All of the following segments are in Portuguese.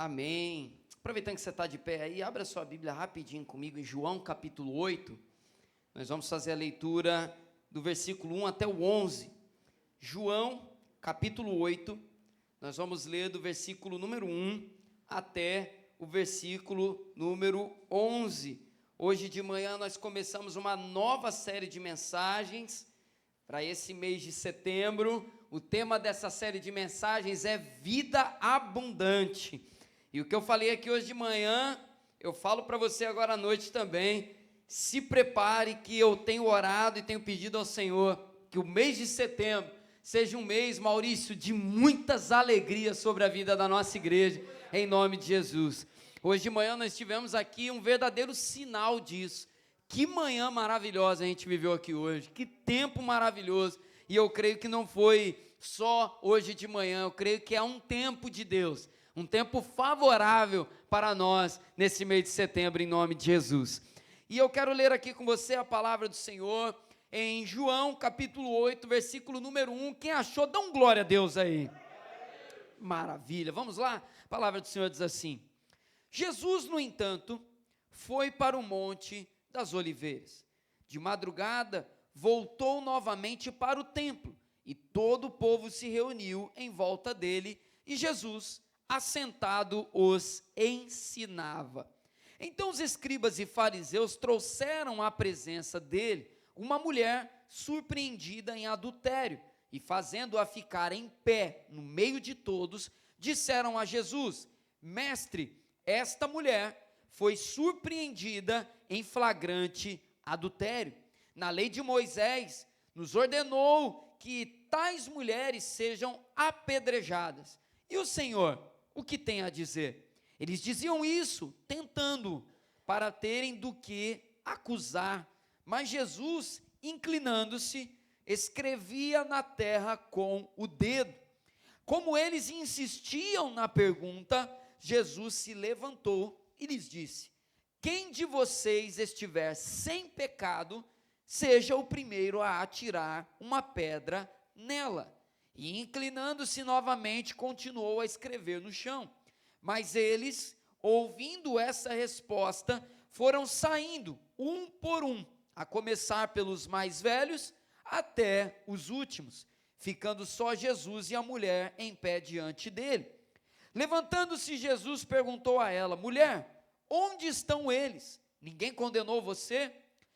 Amém. Aproveitando que você está de pé aí, abra sua Bíblia rapidinho comigo em João capítulo 8. Nós vamos fazer a leitura do versículo 1 até o 11. João capítulo 8, nós vamos ler do versículo número 1 até o versículo número 11. Hoje de manhã nós começamos uma nova série de mensagens para esse mês de setembro. O tema dessa série de mensagens é vida abundante. E o que eu falei aqui hoje de manhã, eu falo para você agora à noite também. Se prepare, que eu tenho orado e tenho pedido ao Senhor que o mês de setembro seja um mês, Maurício, de muitas alegrias sobre a vida da nossa igreja, em nome de Jesus. Hoje de manhã nós tivemos aqui um verdadeiro sinal disso. Que manhã maravilhosa a gente viveu aqui hoje, que tempo maravilhoso. E eu creio que não foi só hoje de manhã, eu creio que é um tempo de Deus, um tempo favorável para nós nesse mês de setembro, em nome de Jesus. E eu quero ler aqui com você a palavra do Senhor em João capítulo 8, versículo número 1. Quem achou, dá um glória a Deus aí. Maravilha, vamos lá? A palavra do Senhor diz assim: Jesus, no entanto, foi para o Monte das Oliveiras. De madrugada, voltou novamente para o templo, e todo o povo se reuniu em volta dele, e Jesus, assentado, os ensinava. Então os escribas e fariseus trouxeram à presença dele uma mulher surpreendida em adultério, e fazendo-a ficar em pé no meio de todos, disseram a Jesus: Mestre, esta mulher foi surpreendida em flagrante adultério. Na lei de Moisés, nos ordenou que tais mulheres sejam apedrejadas. E o Senhor, o que tem a dizer? Eles diziam isso, tentando, para terem do que acusar. Mas Jesus, inclinando-se, escrevia na terra com o dedo. Como eles insistiam na pergunta, Jesus se levantou e lhes disse: quem de vocês estiver sem pecado, seja o primeiro a atirar uma pedra nela. E inclinando-se novamente, continuou a escrever no chão. Mas eles, ouvindo essa resposta, foram saindo, um por um, a começar pelos mais velhos até os últimos, ficando só Jesus e a mulher em pé diante dele. Levantando-se, Jesus perguntou a ela: mulher, onde estão eles? Ninguém condenou você?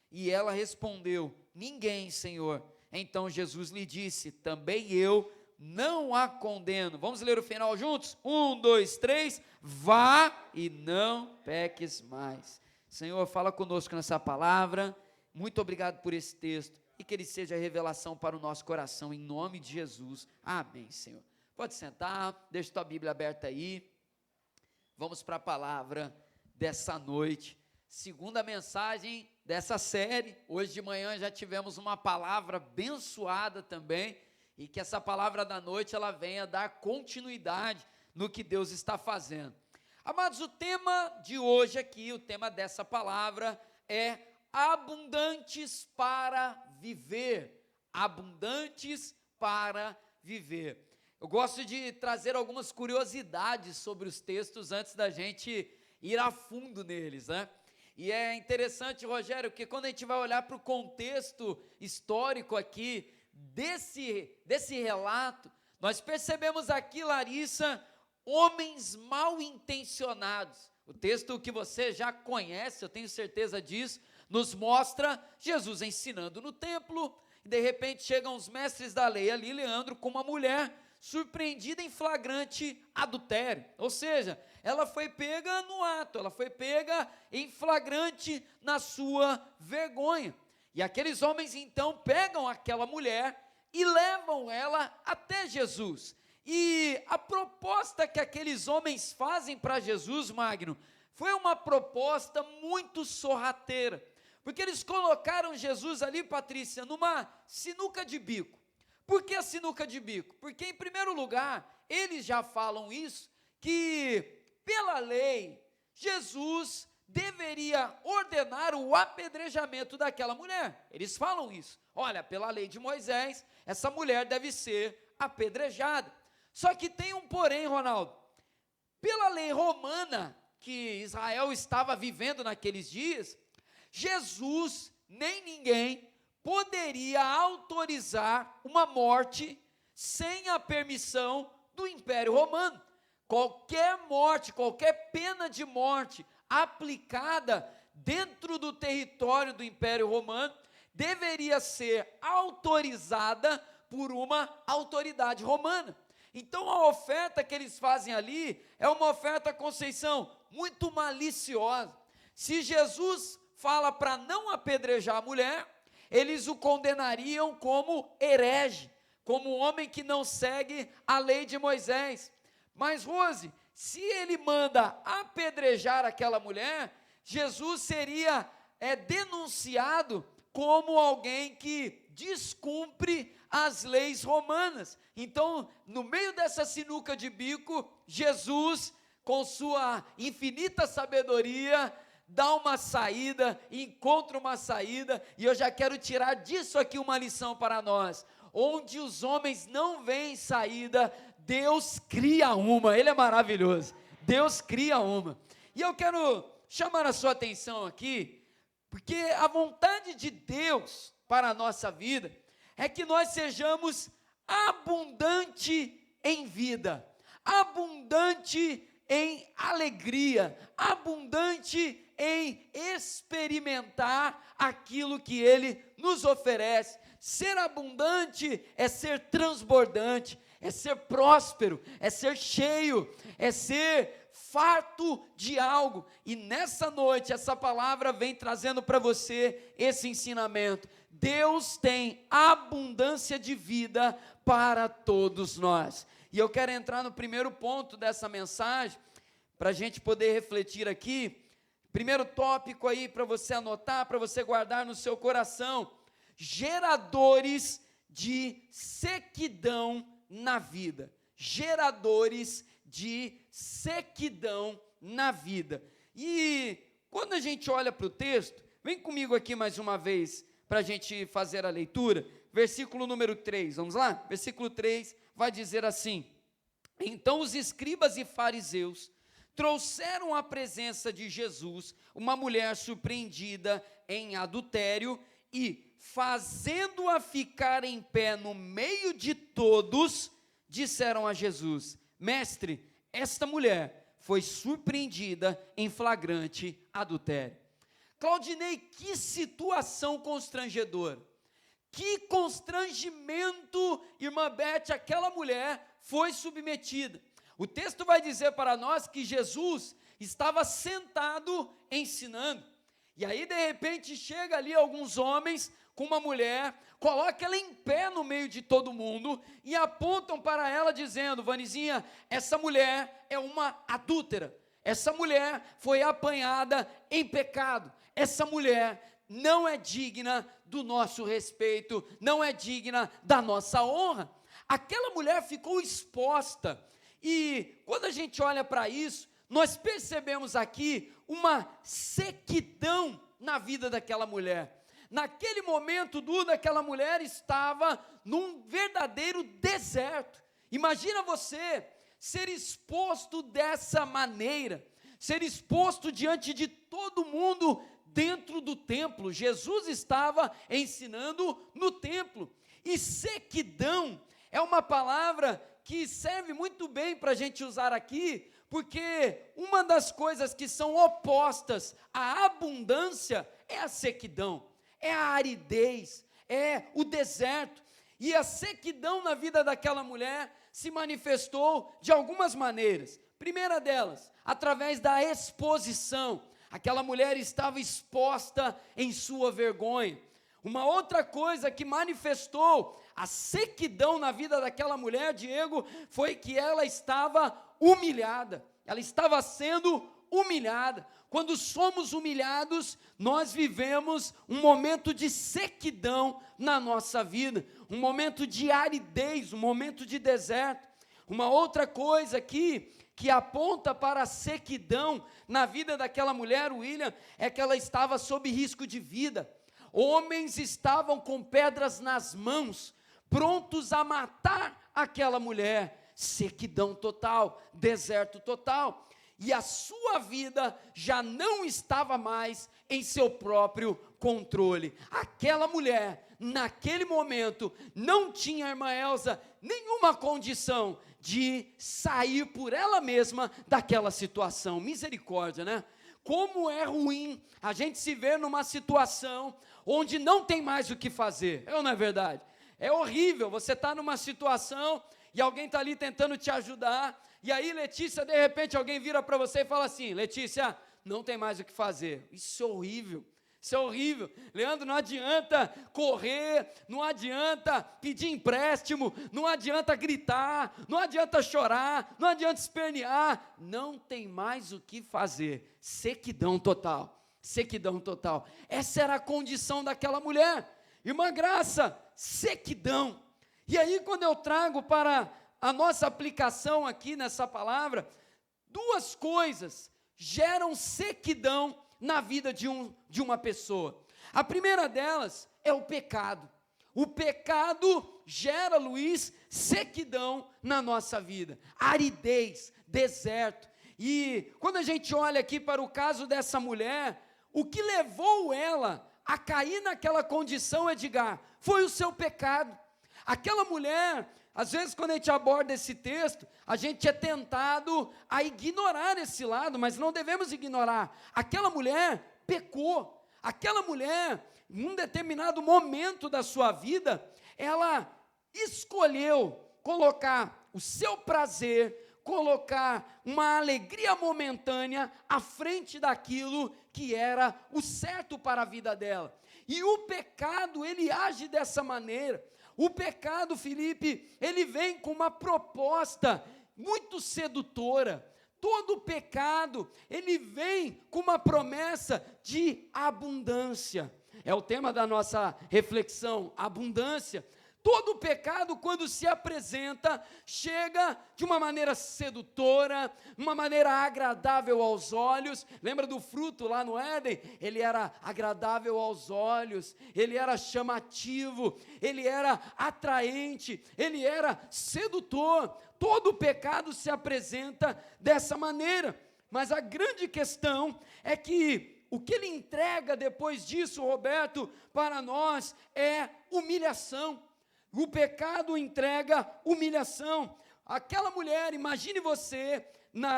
E ela respondeu: ninguém, Senhor. Então Jesus lhe disse: também eu não a condeno. Vamos ler o final juntos? 1, 2, 3. Vá e não peques mais. Senhor, fala conosco nessa palavra. Muito obrigado por esse texto, e que ele seja revelação para o nosso coração, em nome de Jesus. Amém, Senhor. Pode sentar, deixa tua Bíblia aberta aí. Vamos para a palavra dessa noite. Segunda mensagem dessa série. Hoje de manhã já tivemos uma palavra abençoada também, e que essa palavra da noite ela venha dar continuidade no que Deus está fazendo. Amados, o tema de hoje aqui, o tema dessa palavra é abundantes para viver. Abundantes para viver. Eu gosto de trazer algumas curiosidades sobre os textos antes da gente ir a fundo neles, né? E é interessante, Rogério, que quando a gente vai olhar para o contexto histórico aqui desse relato, nós percebemos aqui, Larissa, homens mal intencionados. O texto que você já conhece, eu tenho certeza disso, nos mostra Jesus ensinando no templo, e de repente chegam os mestres da lei ali, Leandro, com uma mulher surpreendida em flagrante adultério, ou seja, ela foi pega no ato, ela foi pega em flagrante na sua vergonha, e aqueles homens então pegam aquela mulher e levam ela até Jesus, e a proposta que aqueles homens fazem para Jesus, Magno, foi uma proposta muito sorrateira, porque eles colocaram Jesus ali, Patrícia, numa sinuca de bico. Por que a sinuca de bico? Porque, em primeiro lugar, eles já falam isso, que pela lei, Jesus deveria ordenar o apedrejamento daquela mulher. Eles falam isso. Olha, pela lei de Moisés, essa mulher deve ser apedrejada. Só que tem um porém, Ronaldo. Pela lei romana que Israel estava vivendo naqueles dias, Jesus nem ninguém poderia autorizar uma morte sem a permissão do Império Romano. Qualquer morte, qualquer pena de morte aplicada dentro do território do Império Romano deveria ser autorizada por uma autoridade romana. Então a oferta que eles fazem ali é uma oferta, Conceição, muito maliciosa. Se Jesus fala para não apedrejar a mulher, eles o condenariam como herege, como homem que não segue a lei de Moisés. Mas, Rose, se ele manda apedrejar aquela mulher, Jesus seria denunciado como alguém que descumpre as leis romanas. Então, no meio dessa sinuca de bico, Jesus, com sua infinita sabedoria, dá uma saída, encontra uma saída, e eu já quero tirar disso aqui uma lição para nós. Onde os homens não veem saída, Deus cria uma. Ele é maravilhoso. Deus cria uma. E eu quero chamar a sua atenção aqui, porque a vontade de Deus para a nossa vida é que nós sejamos abundante em vida, abundante em alegria, abundante em experimentar aquilo que Ele nos oferece. Ser abundante é ser transbordante, é ser próspero, é ser cheio, é ser farto de algo. E nessa noite, essa palavra vem trazendo para você esse ensinamento. Deus tem abundância de vida para todos nós. E eu quero entrar no primeiro ponto dessa mensagem, para a gente poder refletir aqui. Primeiro tópico aí para você anotar, para você guardar no seu coração: geradores de sequidão na vida. Geradores de sequidão na vida. E quando a gente olha para o texto, vem comigo aqui mais uma vez, para a gente fazer a leitura, versículo número 3, vamos lá? Versículo 3 vai dizer assim: então os escribas e fariseus trouxeram à presença de Jesus uma mulher surpreendida em adultério e, fazendo-a ficar em pé no meio de todos, disseram a Jesus: mestre, esta mulher foi surpreendida em flagrante adultério. Claudinei, que situação constrangedora, que constrangimento, irmã Beth, aquela mulher foi submetida. O texto vai dizer para nós que Jesus estava sentado ensinando, e aí de repente chega ali alguns homens com uma mulher, coloca ela em pé no meio de todo mundo e apontam para ela dizendo: Vanizinha, essa mulher é uma adúltera, essa mulher foi apanhada em pecado, essa mulher não é digna do nosso respeito, não é digna da nossa honra. Aquela mulher ficou exposta, e quando a gente olha para isso, nós percebemos aqui uma sequidão na vida daquela mulher. Naquele momento, Duda, aquela mulher estava num verdadeiro deserto. Imagina você ser exposto dessa maneira, ser exposto diante de todo mundo dentro do templo. Jesus estava ensinando no templo. E sequidão é uma palavra que serve muito bem para a gente usar aqui, porque uma das coisas que são opostas à abundância é a sequidão, é a aridez, é o deserto. E a sequidão na vida daquela mulher se manifestou de algumas maneiras. Primeira delas, através da exposição. Aquela mulher estava exposta em sua vergonha. Uma outra coisa que manifestou a sequidão na vida daquela mulher, Diego, foi que ela estava humilhada. Ela estava sendo humilhada. Quando somos humilhados, nós vivemos um momento de sequidão na nossa vida, um momento de aridez, um momento de deserto. Uma outra coisa aqui que aponta para a sequidão na vida daquela mulher, William, é que ela estava sob risco de vida. Homens estavam com pedras nas mãos, prontos a matar aquela mulher, sequidão total, deserto total. E a sua vida já não estava mais em seu próprio controle. Aquela mulher, naquele momento, não tinha, irmã Elza, nenhuma condição de sair por ela mesma daquela situação. Misericórdia, né? Como é ruim a gente se ver numa situação onde não tem mais o que fazer, não é verdade? É horrível, você está numa situação e alguém está ali tentando te ajudar, e aí, Letícia, de repente alguém vira para você e fala assim: Letícia, não tem mais o que fazer. Isso é horrível. Isso é horrível. Leandro, não adianta correr, não adianta pedir empréstimo, não adianta gritar, não adianta chorar, não adianta espernear. Não tem mais o que fazer. Sequidão total. Sequidão total. Essa era a condição daquela mulher. Irmã Graça, sequidão. E aí, quando eu trago para a nossa aplicação aqui nessa palavra, duas coisas geram sequidão na vida de uma pessoa. A primeira delas é o pecado. O pecado gera, Luiz, sequidão na nossa vida, aridez, deserto. E quando a gente olha aqui para o caso dessa mulher, o que levou ela a cair naquela condição, Edgar, foi o seu pecado. Aquela mulher, às vezes quando a gente aborda esse texto, a gente é tentado a ignorar esse lado, mas não devemos ignorar. Aquela mulher pecou. Aquela mulher, em um determinado momento da sua vida, ela escolheu colocar o seu prazer, colocar uma alegria momentânea à frente daquilo que era o certo para a vida dela. E o pecado, ele age dessa maneira. O pecado, Felipe, ele vem com uma proposta muito sedutora. Todo pecado, ele vem com uma promessa de abundância. É o tema da nossa reflexão, abundância. Todo pecado, quando se apresenta, chega de uma maneira sedutora, uma maneira agradável aos olhos. Lembra do fruto lá no Éden? Ele era agradável aos olhos, ele era chamativo, ele era atraente, ele era sedutor. Todo pecado se apresenta dessa maneira. Mas a grande questão é que o que ele entrega depois disso, Roberto, para nós é humilhação. O pecado entrega humilhação. Aquela mulher, imagine você,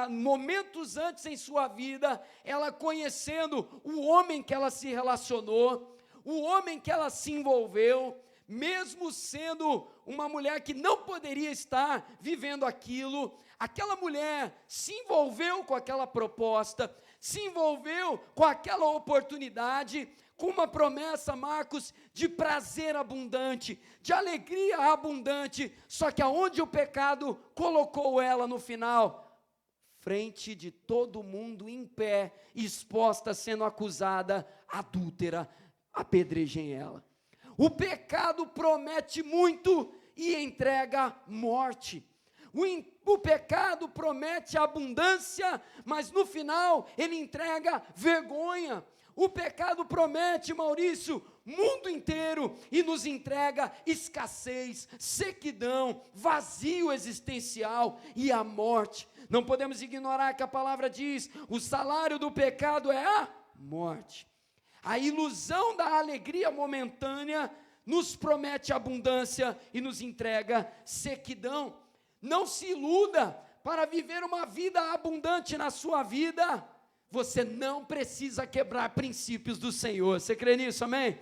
momentos antes em sua vida, ela conhecendo o homem que ela se relacionou, o homem que ela se envolveu, mesmo sendo uma mulher que não poderia estar vivendo aquilo, aquela mulher se envolveu com aquela proposta, se envolveu com aquela oportunidade, com uma promessa, Marcos, de prazer abundante, de alegria abundante, só que aonde o pecado colocou ela no final? Frente de todo mundo em pé, exposta, sendo acusada, adúltera, apedrejem ela. O pecado promete muito e entrega morte. O pecado promete abundância, mas no final ele entrega vergonha. O pecado promete, Maurício, mundo inteiro e nos entrega escassez, sequidão, vazio existencial e a morte. Não podemos ignorar que a palavra diz: o salário do pecado é a morte. A ilusão da alegria momentânea nos promete abundância e nos entrega sequidão. Não se iluda, para viver uma vida abundante na sua vida, você não precisa quebrar princípios do Senhor. Você crê nisso, amém?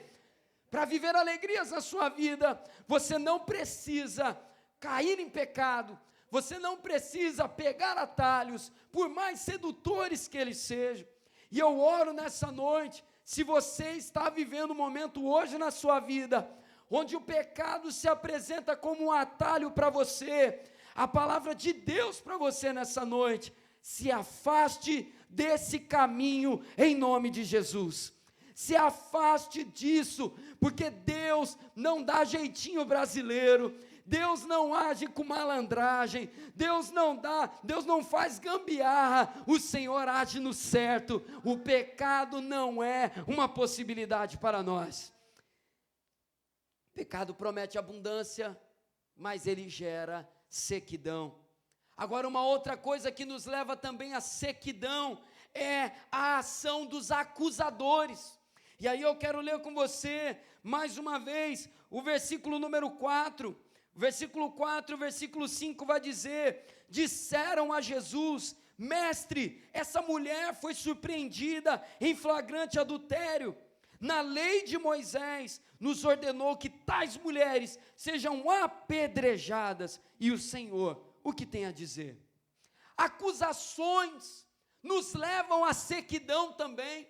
Para viver alegrias na sua vida, você não precisa cair em pecado, você não precisa pegar atalhos, por mais sedutores que eles sejam. E eu oro nessa noite, se você está vivendo um momento hoje na sua vida, onde o pecado se apresenta como um atalho para você, a palavra de Deus para você nessa noite: se afaste desse caminho em nome de Jesus. Se afaste disso, porque Deus não dá jeitinho brasileiro, Deus não age com malandragem, Deus não faz gambiarra, o Senhor age no certo. O pecado não é uma possibilidade para nós. O pecado promete abundância, mas ele gera sequidão. Agora, uma outra coisa que nos leva também à sequidão é a ação dos acusadores. E aí eu quero ler com você, mais uma vez, o versículo número 4. Versículo 4, versículo 5 vai dizer: disseram a Jesus: mestre, essa mulher foi surpreendida em flagrante adultério. Na lei de Moisés, nos ordenou que tais mulheres sejam apedrejadas. E o Senhor, o que tem a dizer? Acusações nos levam à sequidão também.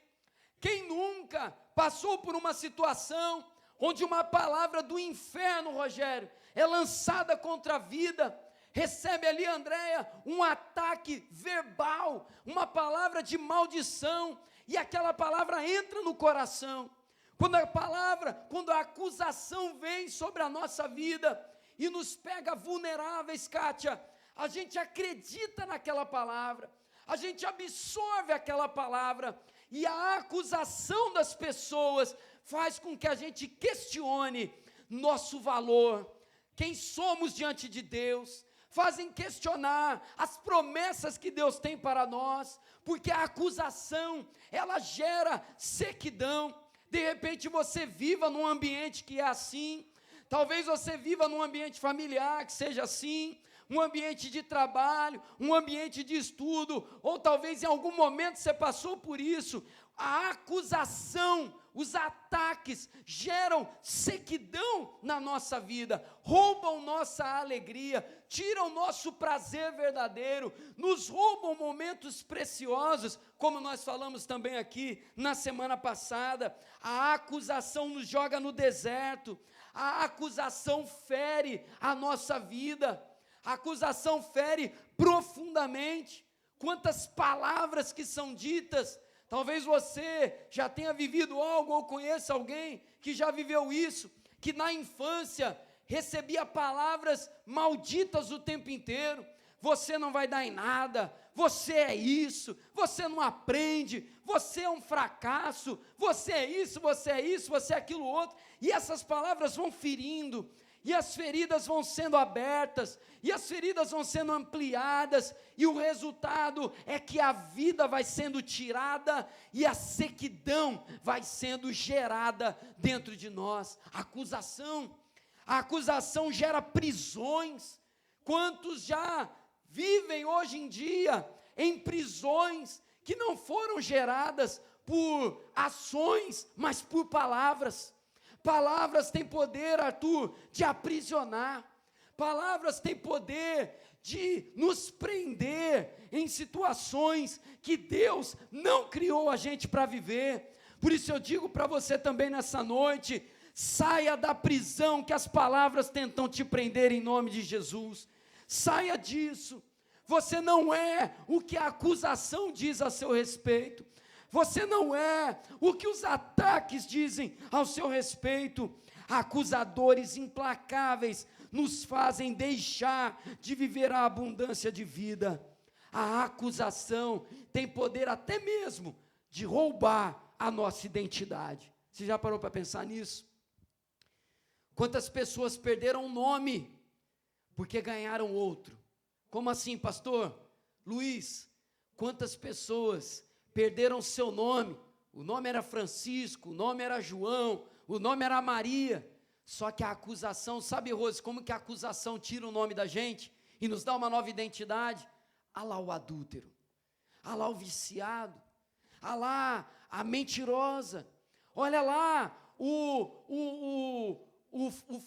Quem nunca passou por uma situação onde uma palavra do inferno, Rogério, é lançada contra a vida, recebe ali, Andréia, um ataque verbal, uma palavra de maldição, e aquela palavra entra no coração. Quando a acusação vem sobre a nossa vida e nos pega vulneráveis, Kátia, a gente acredita naquela palavra, a gente absorve aquela palavra, e a acusação das pessoas faz com que a gente questione nosso valor, quem somos diante de Deus, fazem questionar as promessas que Deus tem para nós, porque a acusação, ela gera sequidão. De repente você viva num ambiente que é assim, talvez você viva num ambiente familiar que seja assim, um ambiente de trabalho, um ambiente de estudo, ou talvez em algum momento você passou por isso. A acusação, os ataques geram sequidão na nossa vida, roubam nossa alegria, tiram nosso prazer verdadeiro, nos roubam momentos preciosos, como nós falamos também aqui na semana passada. A acusação nos joga no deserto, a acusação fere a nossa vida, a acusação fere profundamente. Quantas palavras que são ditas. Talvez você já tenha vivido algo ou conheça alguém que já viveu isso, que na infância recebia palavras malditas o tempo inteiro. Você não vai dar em nada, você é isso, você não aprende, você é um fracasso, você é isso, você é isso, você é aquilo outro. E essas palavras vão ferindo, e as feridas vão sendo abertas, e as feridas vão sendo ampliadas, e o resultado é que a vida vai sendo tirada, e a sequidão vai sendo gerada dentro de nós. A acusação gera prisões. Quantos já vivem hoje em dia em prisões que não foram geradas por ações, mas por palavras? Palavras têm poder, Arthur, de aprisionar. Palavras têm poder de nos prender em situações que Deus não criou a gente para viver. Por isso eu digo para você também nessa noite: saia da prisão que as palavras tentam te prender em nome de Jesus. Saia disso. Você não é o que a acusação diz a seu respeito. Você não é o que os ataques dizem ao seu respeito. Acusadores implacáveis nos fazem deixar de viver a abundância de vida. A acusação tem poder até mesmo de roubar a nossa identidade. Você já parou para pensar nisso? Quantas pessoas perderam o nome porque ganharam outro? Como assim, pastor? Luiz, quantas pessoas perderam seu nome? O nome era Francisco, o nome era João, o nome era Maria. Só que a acusação, sabe, Rose, como que a acusação tira o nome da gente e nos dá uma nova identidade? Ah lá o adúltero, ah lá o viciado, ah lá a mentirosa, olha lá o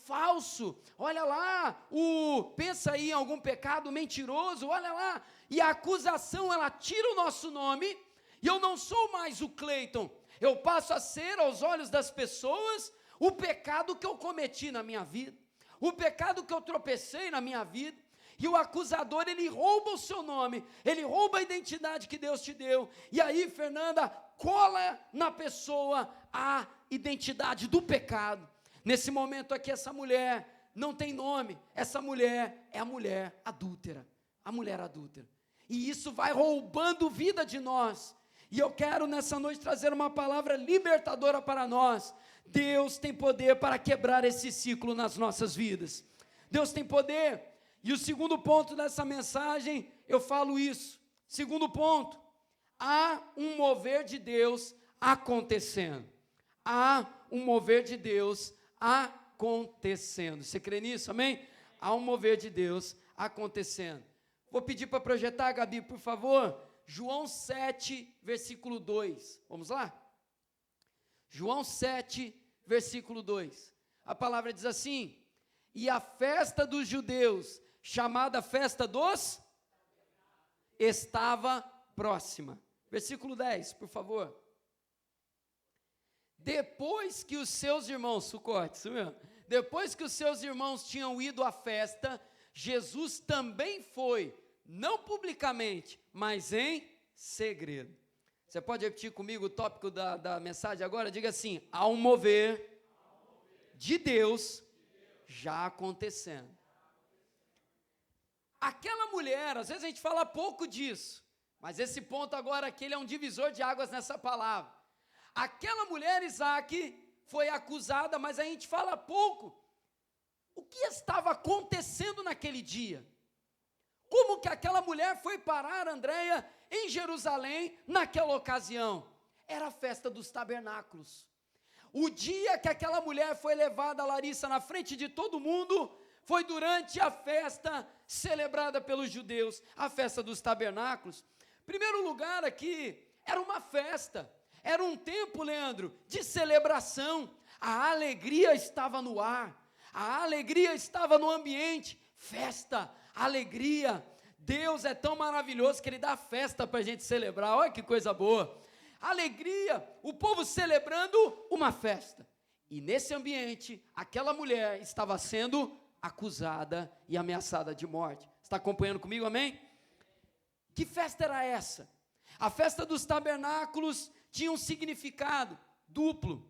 falso, olha lá pensa aí em algum pecado mentiroso, olha lá. E a acusação, ela tira o nosso nome, e eu não sou mais o Cleiton, eu passo a ser aos olhos das pessoas o pecado que eu cometi na minha vida, o pecado que eu tropecei na minha vida. E o acusador, ele rouba o seu nome, ele rouba a identidade que Deus te deu. E aí, Fernanda, cola na pessoa a identidade do pecado. Nesse momento aqui, essa mulher não tem nome, essa mulher é a mulher adúltera, a mulher adúltera. E isso vai roubando vida de nós. E eu quero nessa noite trazer uma palavra libertadora para nós. Deus tem poder para quebrar esse ciclo nas nossas vidas. Deus tem poder. E o segundo ponto dessa mensagem, eu falo isso. Segundo ponto, há um mover de Deus acontecendo. Há um mover de Deus acontecendo. Você crê nisso, amém? Há um mover de Deus acontecendo. Vou pedir para projetar, Gabi, por favor. João 7, versículo 2. Vamos lá? João 7, versículo 2. A palavra diz assim: e a festa dos judeus, chamada festa dos, estava próxima. Versículo 10, por favor. Depois que os seus irmãos, Sucote, isso mesmo, depois que os seus irmãos tinham ido à festa, Jesus também foi, não publicamente, mas em segredo. Você pode repetir comigo o tópico da mensagem agora? Diga assim: há um mover de Deus já acontecendo. Aquela mulher, às vezes a gente fala pouco disso, mas esse ponto agora aqui, ele é um divisor de águas nessa palavra. Aquela mulher, Isaac, foi acusada, mas a gente fala pouco. O que estava acontecendo naquele dia? Como que aquela mulher foi parar, Andréia, em Jerusalém, naquela ocasião? Era a festa dos tabernáculos. O dia que aquela mulher foi levada, Larissa, na frente de todo mundo, foi durante a festa celebrada pelos judeus, a festa dos tabernáculos. Primeiro lugar aqui, era uma festa, era um tempo, Leandro, de celebração. A alegria estava no ar, a alegria estava no ambiente, festa, alegria. Deus é tão maravilhoso que Ele dá festa para a gente celebrar, olha que coisa boa. Alegria, o povo celebrando uma festa. E nesse ambiente, aquela mulher estava sendo acusada e ameaçada de morte. Está acompanhando comigo, amém? Que festa era essa? A festa dos tabernáculos tinha um significado duplo.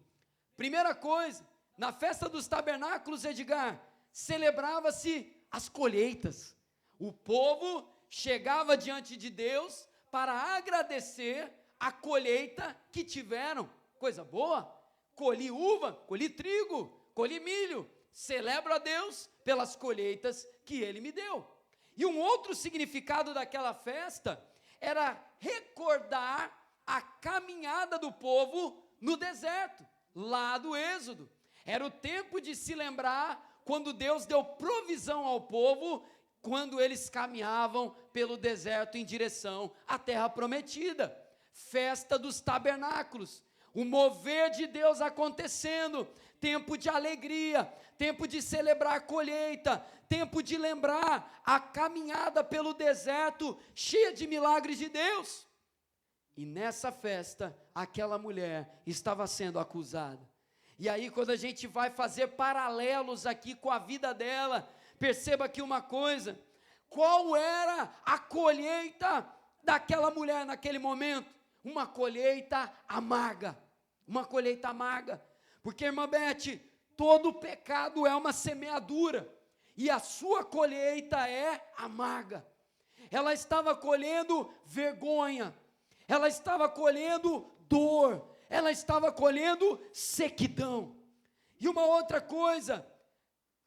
Primeira coisa, na festa dos tabernáculos, Edgar, celebrava-se as colheitas. O povo chegava diante de Deus para agradecer a colheita que tiveram. Coisa boa, colhi uva, colhi trigo, colhi milho. Celebro a Deus pelas colheitas que Ele me deu. E um outro significado daquela festa era recordar a caminhada do povo no deserto, lá do Êxodo. Era o tempo de se lembrar quando Deus deu provisão ao povo, quando eles caminhavam pelo deserto em direção à terra prometida. Festa dos tabernáculos, o mover de Deus acontecendo, tempo de alegria, tempo de celebrar a colheita, tempo de lembrar a caminhada pelo deserto, cheia de milagres de Deus. E nessa festa, aquela mulher estava sendo acusada. E aí, quando a gente vai fazer paralelos aqui com a vida dela, perceba aqui uma coisa: qual era a colheita daquela mulher naquele momento? Uma colheita amarga, uma colheita amarga, porque, irmã Beth, todo pecado é uma semeadura, e a sua colheita é amarga. Ela estava colhendo vergonha, ela estava colhendo dor, ela estava colhendo sequidão. E uma outra coisa,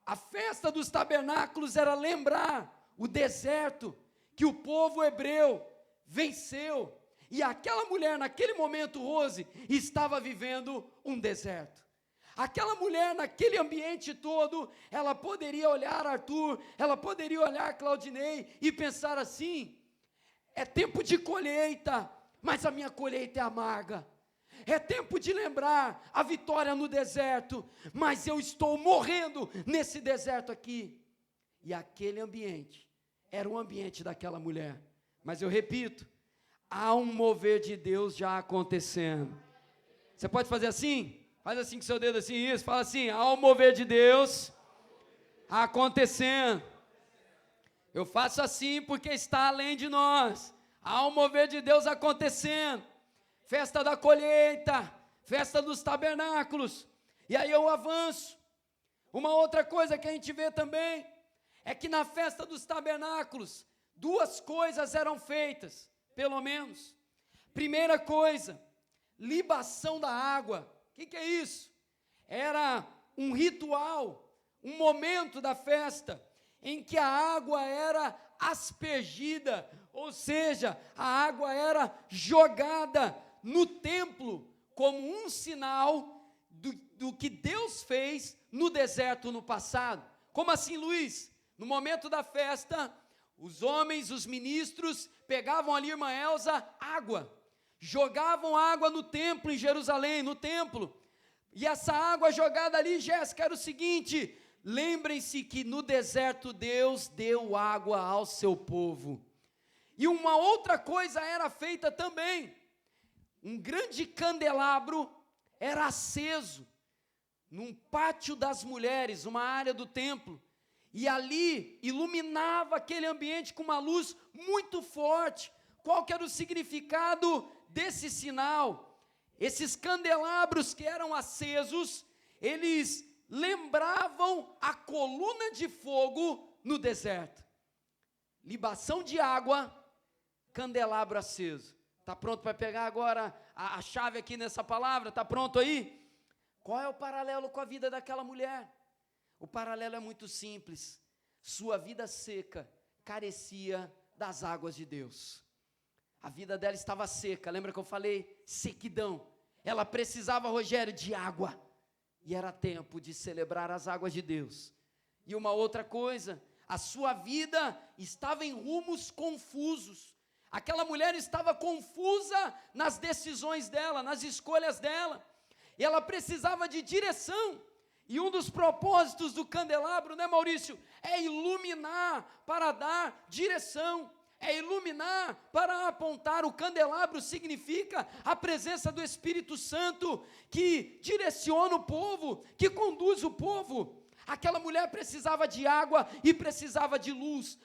a festa dos tabernáculos era lembrar o deserto que o povo hebreu venceu. E aquela mulher, naquele momento, Rose, estava vivendo um deserto. Aquela mulher, naquele ambiente todo, ela poderia olhar Arthur, ela poderia olhar Claudinei e pensar assim: é tempo de colheita, mas a minha colheita é amarga. É tempo de lembrar a vitória no deserto, mas eu estou morrendo nesse deserto aqui. E aquele ambiente era o ambiente daquela mulher. Mas eu repito, há um mover de Deus já acontecendo. Você pode fazer assim? Faz assim com o seu dedo, assim, isso. Fala assim: há um mover de Deus acontecendo. Eu faço assim porque está além de nós. Há um mover de Deus acontecendo. Festa da colheita, festa dos tabernáculos. E aí eu avanço. Uma outra coisa que a gente vê também é que na festa dos tabernáculos, duas coisas eram feitas, pelo menos. Primeira coisa, libação da água. O que é isso? Era um ritual, um momento da festa, em que a água era aspergida, ou seja, a água era jogada no templo, como um sinal do que Deus fez no deserto no passado. Como assim, Luiz? No momento da festa, os homens, os ministros, pegavam ali, irmã Elza, água, jogavam água no templo em Jerusalém, no templo, e essa água jogada ali, Jéssica, era o seguinte: lembrem-se que no deserto Deus deu água ao seu povo. E uma outra coisa era feita também, um grande candelabro era aceso num pátio das mulheres, uma área do templo, e ali iluminava aquele ambiente com uma luz muito forte. Qual que era o significado desse sinal? Esses candelabros que eram acesos, eles lembravam a coluna de fogo no deserto. Libação de água, candelabro aceso. Está pronto para pegar agora a chave aqui nessa palavra? Está pronto aí? Qual é o paralelo com a vida daquela mulher? O paralelo é muito simples. Sua vida seca carecia das águas de Deus. A vida dela estava seca, lembra que eu falei? Sequidão. Ela precisava, Rogério, de água. E era tempo de celebrar as águas de Deus. E uma outra coisa, a sua vida estava em rumos confusos. Aquela mulher estava confusa nas decisões dela, nas escolhas dela. E ela precisava de direção. E um dos propósitos do candelabro, né, Maurício? É iluminar para dar direção. É iluminar para apontar. O candelabro significa a presença do Espírito Santo que direciona o povo, que conduz o povo. Aquela mulher precisava de água e precisava de luz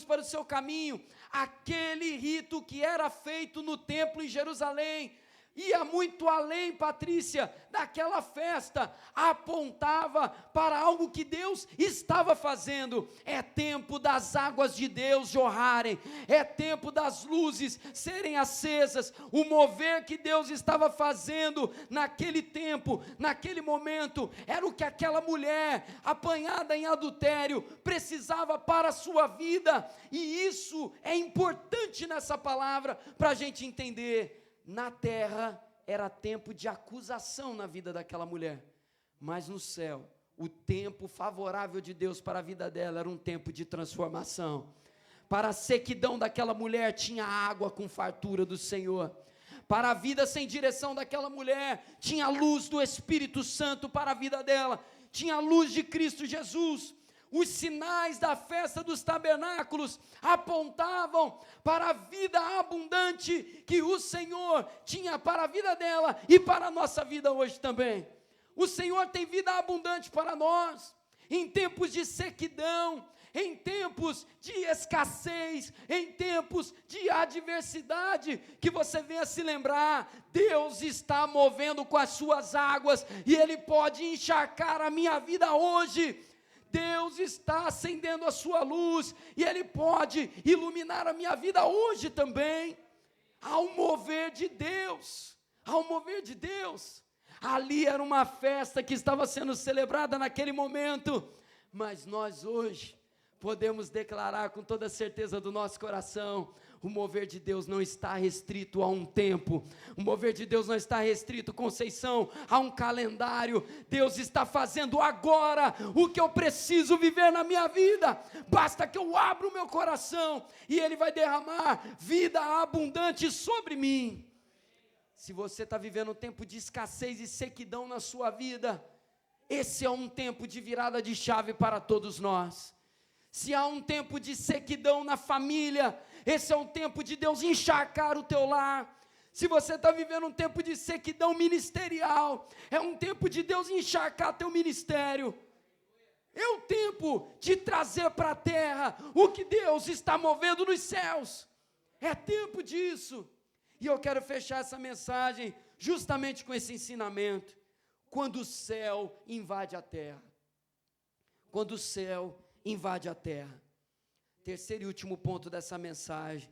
para o seu caminho. Aquele rito que era feito no templo em Jerusalém ia muito além, Patrícia, daquela festa, apontava para algo que Deus estava fazendo. É tempo das águas de Deus jorrarem, é tempo das luzes serem acesas. O mover que Deus estava fazendo naquele tempo, naquele momento, era o que aquela mulher apanhada em adultério precisava para a sua vida. E isso é importante nessa palavra para a gente entender. Na terra era tempo de acusação na vida daquela mulher, mas no céu, o tempo favorável de Deus para a vida dela era um tempo de transformação. Para a sequidão daquela mulher tinha água com fartura do Senhor. Para a vida sem direção daquela mulher tinha a luz do Espírito Santo para a vida dela, tinha a luz de Cristo Jesus. Os sinais da festa dos tabernáculos apontavam para a vida abundante que o Senhor tinha para a vida dela e para a nossa vida hoje também. O Senhor tem vida abundante para nós, em tempos de sequidão, em tempos de escassez, em tempos de adversidade, que você venha se lembrar, Deus está movendo com as suas águas, e Ele pode encharcar a minha vida hoje. Deus está acendendo a sua luz, e Ele pode iluminar a minha vida hoje também. Há um mover de Deus, há um mover de Deus. Ali era uma festa que estava sendo celebrada naquele momento, mas nós hoje podemos declarar com toda a certeza do nosso coração: o mover de Deus não está restrito a um tempo, o mover de Deus não está restrito, Conceição, a um calendário. Deus está fazendo agora o que eu preciso viver na minha vida, basta que eu abra o meu coração, e Ele vai derramar vida abundante sobre mim. Se você está vivendo um tempo de escassez e sequidão na sua vida, esse é um tempo de virada de chave para todos nós. Se há um tempo de sequidão na família, esse é um tempo de Deus encharcar o teu lar. Se você está vivendo um tempo de sequidão ministerial, é um tempo de Deus encharcar teu ministério. É o tempo de trazer para a terra o que Deus está movendo nos céus. É tempo disso. E eu quero fechar essa mensagem justamente com esse ensinamento. Quando o céu invade a terra. Quando o céu invade a terra. Terceiro e último ponto dessa mensagem.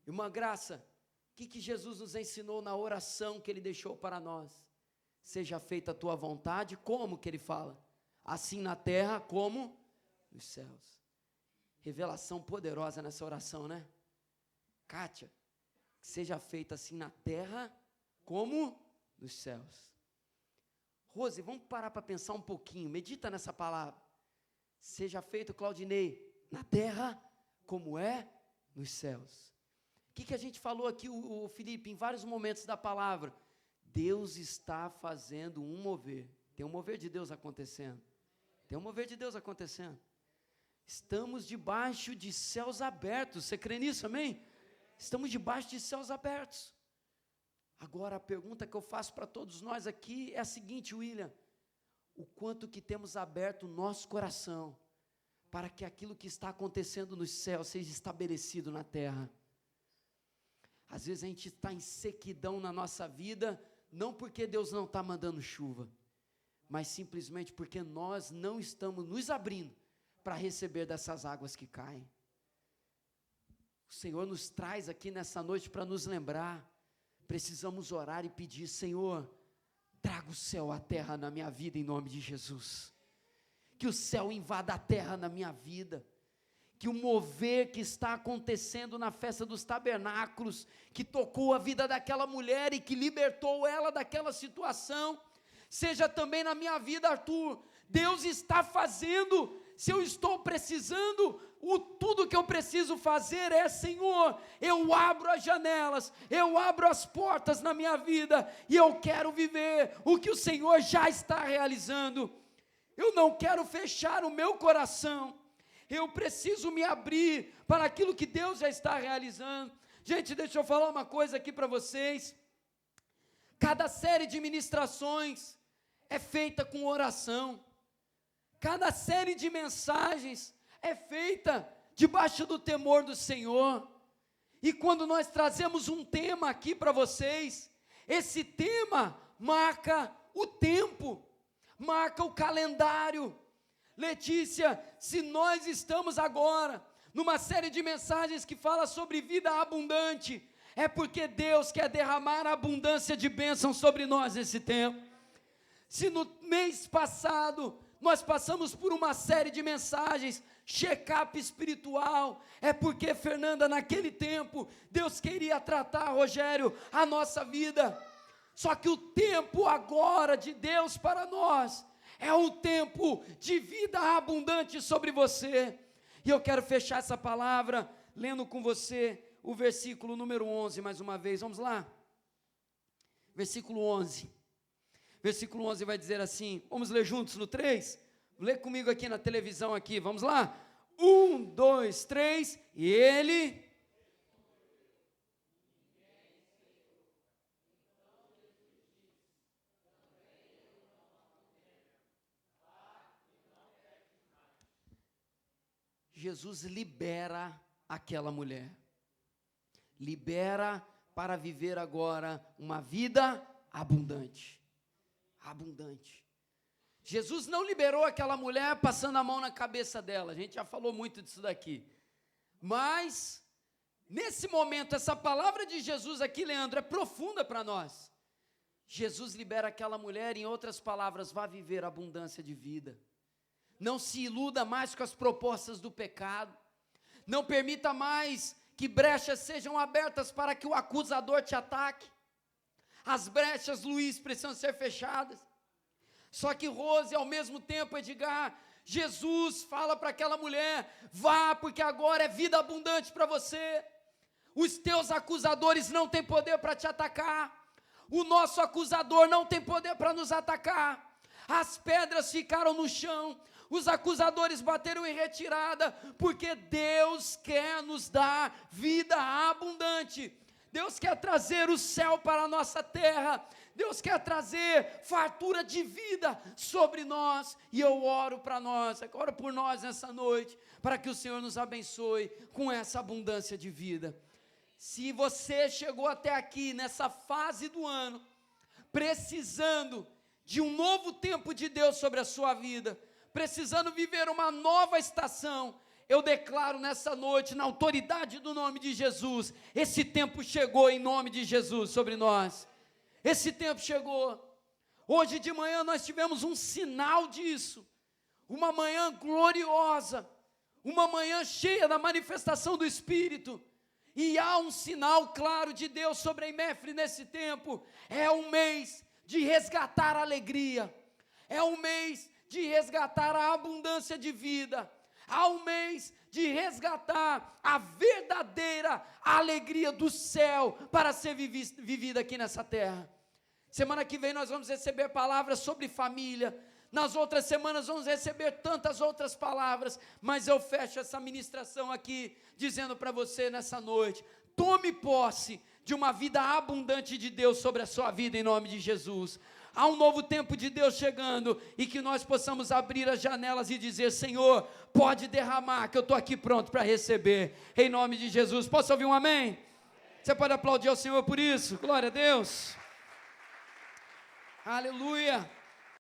Irmã Graça, o que Jesus nos ensinou na oração que Ele deixou para nós? Seja feita a tua vontade, como que Ele fala? Assim na terra como nos céus. Revelação poderosa nessa oração, né? Kátia, que seja feita assim na terra como nos céus. Rose, vamos parar para pensar um pouquinho, medita nessa palavra. Seja feito, Claudinei, na terra como é nos céus. O que a gente falou aqui, o Felipe, em vários momentos da palavra? Deus está fazendo um mover. Tem um mover de Deus acontecendo. Tem um mover de Deus acontecendo. Estamos debaixo de céus abertos. Você crê nisso, amém? Estamos debaixo de céus abertos. Agora, a pergunta que eu faço para todos nós aqui é a seguinte, William. O quanto que temos aberto o nosso coração para que aquilo que está acontecendo nos céus seja estabelecido na terra. Às vezes a gente está em sequidão na nossa vida, não porque Deus não está mandando chuva, mas simplesmente porque nós não estamos nos abrindo para receber dessas águas que caem. O Senhor nos traz aqui nessa noite para nos lembrar, precisamos orar e pedir, Senhor, traga o céu à terra na minha vida em nome de Jesus. Que o céu invada a terra na minha vida. Que o mover que está acontecendo na festa dos tabernáculos, que tocou a vida daquela mulher e que libertou ela daquela situação, seja também na minha vida, Arthur. Deus está fazendo. Se eu estou precisando, tudo que eu preciso fazer é, Senhor, eu abro as janelas, eu abro as portas na minha vida, e eu quero viver o que o Senhor já está realizando. Eu não quero fechar o meu coração, eu preciso me abrir para aquilo que Deus já está realizando. Gente, deixa eu falar uma coisa aqui para vocês. Cada série de ministrações é feita com oração. Cada série de mensagens é feita debaixo do temor do Senhor. E quando nós trazemos um tema aqui para vocês, esse tema marca o tempo, marca o calendário. Letícia, se nós estamos agora numa série de mensagens que fala sobre vida abundante, é porque Deus quer derramar a abundância de bênção sobre nós nesse tempo. Se no mês passado nós passamos por uma série de mensagens, check-up espiritual, é porque, Fernanda, naquele tempo, Deus queria tratar, Rogério, a nossa vida. Só que o tempo agora de Deus para nós é um tempo de vida abundante sobre você. E eu quero fechar essa palavra lendo com você o versículo número 11 mais uma vez. Vamos lá? Versículo 11. Versículo 11 vai dizer assim, vamos ler juntos no 3? Lê comigo aqui na televisão aqui, vamos lá? 1, 2, 3, e ele... Jesus libera aquela mulher. Libera para viver agora uma vida abundante. Abundante. Jesus não liberou aquela mulher passando a mão na cabeça dela, a gente já falou muito disso daqui, mas, nesse momento, essa palavra de Jesus aqui, Leandro, é profunda para nós. Jesus libera aquela mulher, em outras palavras, vá viver abundância de vida, não se iluda mais com as propostas do pecado, não permita mais que brechas sejam abertas para que o acusador te ataque. As brechas, Luiz, precisam ser fechadas. Só que Rose, ao mesmo tempo, Edgar, Jesus fala para aquela mulher, vá, porque agora é vida abundante para você. Os teus acusadores não têm poder para te atacar. O nosso acusador não tem poder para nos atacar. As pedras ficaram no chão, os acusadores bateram em retirada, porque Deus quer nos dar vida abundante. Deus quer trazer o céu para a nossa terra. Deus quer trazer fartura de vida sobre nós, e eu oro para nós, eu oro por nós nessa noite, para que o Senhor nos abençoe com essa abundância de vida. Se você chegou até aqui, nessa fase do ano, precisando de um novo tempo de Deus sobre a sua vida, precisando viver uma nova estação, eu declaro nessa noite, na autoridade do nome de Jesus, esse tempo chegou em nome de Jesus sobre nós. Esse tempo chegou. Hoje de manhã nós tivemos um sinal disso. uma manhã gloriosa, uma manhã cheia da manifestação do Espírito. E há um sinal claro de Deus sobre a IMEFRE nesse tempo. É um mês de resgatar a alegria. É um mês de resgatar a abundância de vida. Há um mês de resgatar a verdadeira alegria do céu para ser vivida aqui nessa terra. Semana que vem nós vamos receber palavras sobre família. Nas outras semanas vamos receber tantas outras palavras, mas eu fecho essa ministração aqui, dizendo para você nessa noite, tome posse de uma vida abundante de Deus sobre a sua vida, em nome de Jesus. Há um novo tempo de Deus chegando, e que nós possamos abrir as janelas e dizer, Senhor, pode derramar, que eu estou aqui pronto para receber, em nome de Jesus. Posso ouvir um amém? Você pode aplaudir ao Senhor por isso? Glória a Deus. Aleluia.